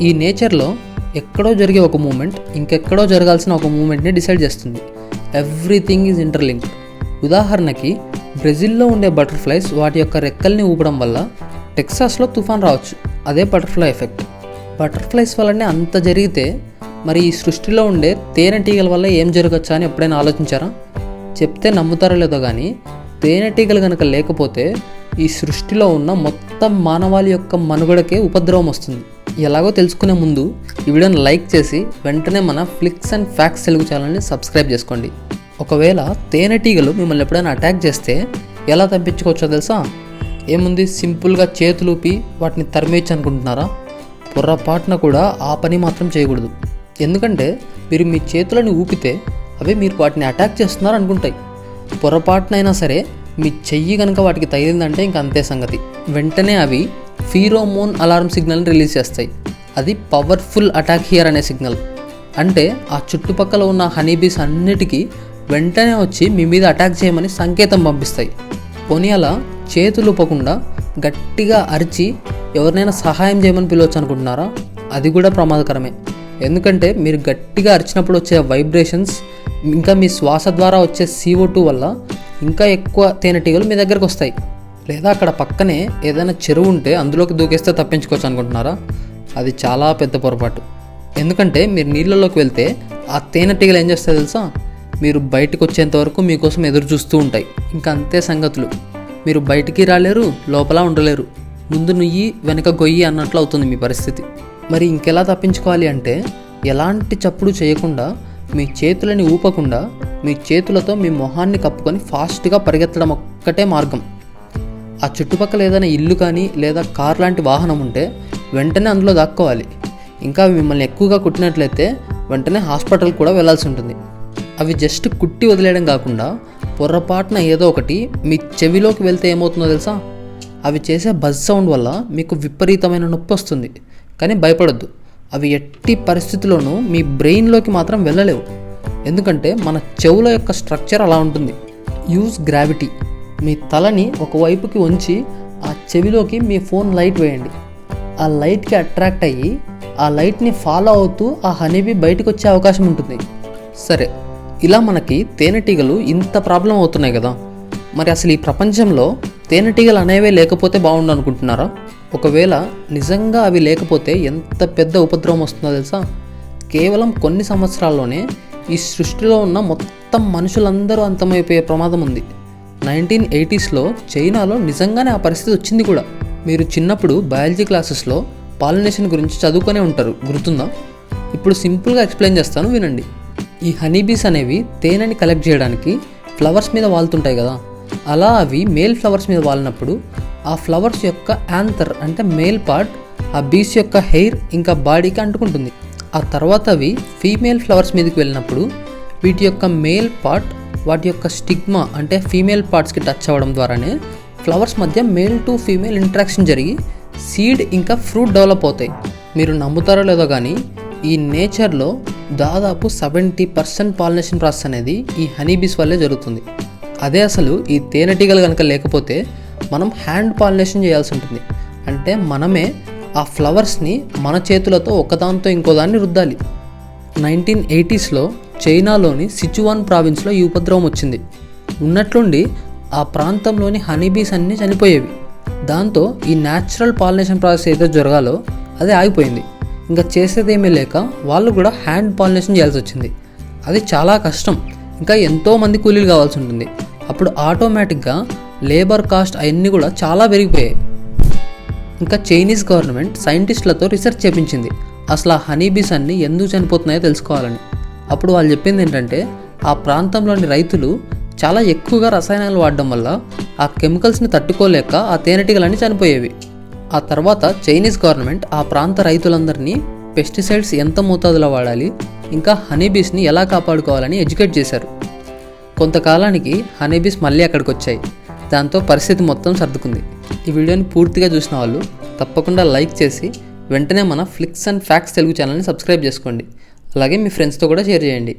ఈ నేచర్లో ఎక్కడో జరిగే ఒక మూమెంట్ ఇంకెక్కడో జరగాల్సిన ఒక మూమెంట్ని డిసైడ్ చేస్తుంది. Everything is interlinked. ఉదాహరణకి బ్రెజిల్లో ఉండే బటర్ఫ్లైస్ వాటి యొక్క రెక్కల్ని ఊపడం వల్ల టెక్సాస్లో తుఫాన్ రావచ్చు. అదే బటర్ఫ్లై ఎఫెక్ట్. బటర్ఫ్లైస్ వల్లనే అంత జరిగితే మరి ఈ సృష్టిలో ఉండే తేనెటీగల వల్ల ఏం జరగచ్చా అని ఎప్పుడైనా ఆలోచించారా? చెప్తే నమ్ముతారో లేదో కానీ తేనెటీగలు కనుక లేకపోతే ఈ సృష్టిలో ఉన్న మొత్తం మానవాళి యొక్క మనుగడకే ఉపద్రవం వస్తుంది. ఎలాగో తెలుసుకునే ముందు ఈ వీడియోని లైక్ చేసి వెంటనే మన ఫ్లిక్స్ అండ్ ఫ్యాక్ట్స్ తెలుగు ఛానల్ని సబ్స్క్రైబ్ చేసుకోండి. ఒకవేళ తేనెటీగలు మిమ్మల్ని ఎప్పుడైనా అటాక్ చేస్తే ఎలా తప్పించుకోవచ్చో తెలుసా? ఏముంది, సింపుల్గా చేతులూపి వాటిని తరిమేయచ్చు అనుకుంటున్నారా? పొర్రపాటున కూడా ఆ పని మాత్రం చేయకూడదు. ఎందుకంటే మీరు మీ చేతులను ఊపితే అవి మీరు వాటిని అటాక్ చేస్తున్నారు అనుకుంటాయి. పొరపాటునైనా సరే మీ చెయ్యి కనుక వాటికి తగిలిందంటే ఇంక అంతే సంగతి. వెంటనే అవి ఫీరోమోన్ అలారం సిగ్నల్ని రిలీజ్ చేస్తాయి. అది పవర్ఫుల్ అటాక్ హియర్ అనే సిగ్నల్. అంటే ఆ చుట్టుపక్కల ఉన్న హనీబీస్ అన్నిటికీ వెంటనే వచ్చి మీ మీద అటాక్ చేయమని సంకేతం పంపిస్తాయి. పోనీ అలా చేతులు ఊపకుండా గట్టిగా అరిచి ఎవరినైనా సహాయం చేయమని పిలవచ్చు అనుకుంటున్నారా? అది కూడా ప్రమాదకరమే. ఎందుకంటే మీరు గట్టిగా అరిచినప్పుడు వచ్చే వైబ్రేషన్స్ ఇంకా మీ శ్వాస ద్వారా వచ్చే CO2 వల్ల ఇంకా ఎక్కువ తేనెటీగలు మీ దగ్గరకు వస్తాయి. లేదా అక్కడ పక్కనే ఏదైనా చెరువు ఉంటే అందులోకి దూకేస్తే తప్పించుకోవచ్చు అనుకుంటున్నారా? అది చాలా పెద్ద పొరపాటు. ఎందుకంటే మీరు నీళ్ళలోకి వెళ్తే ఆ తేనెటీగలు ఏం చేస్తాయో తెలుసా? మీరు బయటకు వచ్చేంత వరకు మీకోసం ఎదురు చూస్తూ ఉంటాయి. ఇంకా అంతే సంగతులు. మీరు బయటికి రాలేరు, లోపల ఉండలేరు. ముందు నుయ్యి వెనక గొయ్యి అన్నట్లు అవుతుంది మీ పరిస్థితి. మరి ఇంకెలా తప్పించుకోవాలి అంటే ఎలాంటి చప్పుడు చేయకుండా మీ చేతులని ఊపకుండా మీ చేతులతో మీ మొహాన్ని కప్పుకొని ఫాస్ట్గా పరిగెత్తడం ఒక్కటే మార్గం. ఆ చుట్టుపక్కల ఏదైనా ఇల్లు కానీ లేదా కార్ లాంటి వాహనం ఉంటే వెంటనే అందులో దాక్కోవాలి. ఇంకా మిమ్మల్ని ఎక్కువగా కుట్టినట్లయితే వెంటనే హాస్పిటల్ కూడా వెళ్ళాల్సి ఉంటుంది. అవి జస్ట్ కుట్టి వదిలేయడం కాకుండా పొర్రపాటున ఏదో ఒకటి మీ చెవిలోకి వెళ్తే ఏమవుతుందో తెలుసా? అవి చేసే బజ్ సౌండ్ వల్ల మీకు విపరీతమైన నొప్పి వస్తుంది. కానీ భయపడొద్దు, అవి ఎట్టి పరిస్థితుల్లోనూ మీ బ్రెయిన్లోకి మాత్రం వెళ్ళలేవు. ఎందుకంటే మన చెవుల యొక్క స్ట్రక్చర్ అలా ఉంటుంది. Use gravity. మీ తలని ఒకవైపుకి ఉంచి ఆ చెవిలోకి మీ ఫోన్ లైట్ వేయండి. ఆ లైట్కి అట్రాక్ట్ అయ్యి ఆ లైట్ని ఫాలో అవుతూ ఆ హనీబీ బయటకు వచ్చే అవకాశం ఉంటుంది. సరే, ఇలా మనకి తేనెటీగలు ఇంత ప్రాబ్లం అవుతున్నాయి కదా, మరి అసలు ఈ ప్రపంచంలో తేనెటీగలు అనేవే లేకపోతే బాగుండు అనుకుంటున్నారా? ఒకవేళ నిజంగా అవి లేకపోతే ఎంత పెద్ద ఉపద్రవం వస్తుందో తెలుసా? కేవలం కొన్ని సంవత్సరాల్లోనే ఈ సృష్టిలో ఉన్న మొత్తం మనుషులందరూ అంతమైపోయే ప్రమాదం ఉంది. 1980sలో చైనాలో నిజంగానే ఆ పరిస్థితి వచ్చింది కూడా. మీరు చిన్నప్పుడు బయాలజీ క్లాసెస్లో పాలినేషన్ గురించి చదువుకునే ఉంటారు, గుర్తుందా? ఇప్పుడు సింపుల్గా ఎక్స్ప్లెయిన్ చేస్తాను, వినండి. ఈ హనీబీస్ అనేవి తేనెని కలెక్ట్ చేయడానికి ఫ్లవర్స్ మీద వాలుతుంటాయి కదా. అలా అవి మేల్ ఫ్లవర్స్ మీద వాలినప్పుడు ఆ ఫ్లవర్స్ యొక్క యాంథర్ అంటే మేల్ పార్ట్ ఆ బీస్ యొక్క హెయిర్ ఇంకా బాడీకి అంటుకుంటుంది. ఆ తర్వాత అవి ఫీమేల్ ఫ్లవర్స్ మీదకి వెళ్ళినప్పుడు వీటి యొక్క మేల్ పార్ట్ వాటి యొక్క స్టిగ్మా అంటే ఫీమేల్ పార్ట్స్కి టచ్ అవ్వడం ద్వారానే ఫ్లవర్స్ మధ్య మేల్ టు ఫీమేల్ ఇంటరాక్షన్ జరిగి సీడ్ ఇంకా ఫ్రూట్ డెవలప్ అవుతాయి. మీరు నమ్ముతారో లేదో కానీ ఈ నేచర్లో దాదాపు 70% పాలినేషన్ ప్రాసెస్ అనేది ఈ హనీబీస్ వల్లే జరుగుతుంది. అదే అసలు ఈ తేనెటీగలు కనుక లేకపోతే మనం హ్యాండ్ పాలినేషన్ చేయాల్సి ఉంటుంది. అంటే మనమే ఆ ఫ్లవర్స్ని మన చేతులతో ఒకదాంతో ఇంకోదాన్ని రుద్దాలి. 1980sలో చైనాలోని సిచువాన్ ప్రావిన్స్లో ఈ ఉపద్రవం వచ్చింది. ఉన్నట్లుండి ఆ ప్రాంతంలోని హనీబీస్ అన్నీ చనిపోయేవి. దాంతో ఈ న్యాచురల్ పాలినేషన్ ప్రాసెస్ ఏదో జరగాలో అది ఆగిపోయింది. ఇంకా చేసేదేమీ లేక వాళ్ళు కూడా హ్యాండ్ పాలినేషన్ చేయాల్సి వచ్చింది. అది చాలా కష్టం, ఇంకా ఎంతోమంది కూలీలు కావాల్సి ఉంటుంది. అప్పుడు ఆటోమేటిక్గా లేబర్ కాస్ట్ అవన్నీ కూడా చాలా పెరిగిపోయాయి. ఇంకా చైనీస్ గవర్నమెంట్ సైంటిస్టులతో రీసెర్చ్ చేయించింది అసలు ఆ హనీబీస్ అన్నీ ఎందుకు చనిపోతున్నాయో తెలుసుకోవాలని. అప్పుడు వాళ్ళు చెప్పింది ఏంటంటే ఆ ప్రాంతంలోని రైతులు చాలా ఎక్కువగా రసాయనాలు వాడడం వల్ల ఆ కెమికల్స్ని తట్టుకోలేక ఆ తేనెటీగలన్నీ చనిపోయేవి. ఆ తర్వాత చైనీస్ గవర్నమెంట్ ఆ ప్రాంత రైతులందరినీ పెస్టిసైడ్స్ ఎంత మోతాదులో వాడాలి ఇంకా హనీబీస్ని ఎలా కాపాడుకోవాలని ఎడ్యుకేట్ చేశారు. కొంతకాలానికి హనీబీస్ మళ్ళీ అక్కడికి వచ్చాయి. దాంతో పరిస్థితి మొత్తం సర్దుకుంది. ఈ వీడియోని పూర్తిగా చూసిన వాళ్ళు తప్పకుండా లైక్ చేసి వెంటనే మన ఫ్లిక్స్ అండ్ ఫ్యాక్ట్స్ తెలుగు ఛానల్ని సబ్స్క్రైబ్ చేసుకోండి. అలాగే మీ ఫ్రెండ్స్తో కూడా షేర్ చేయండి.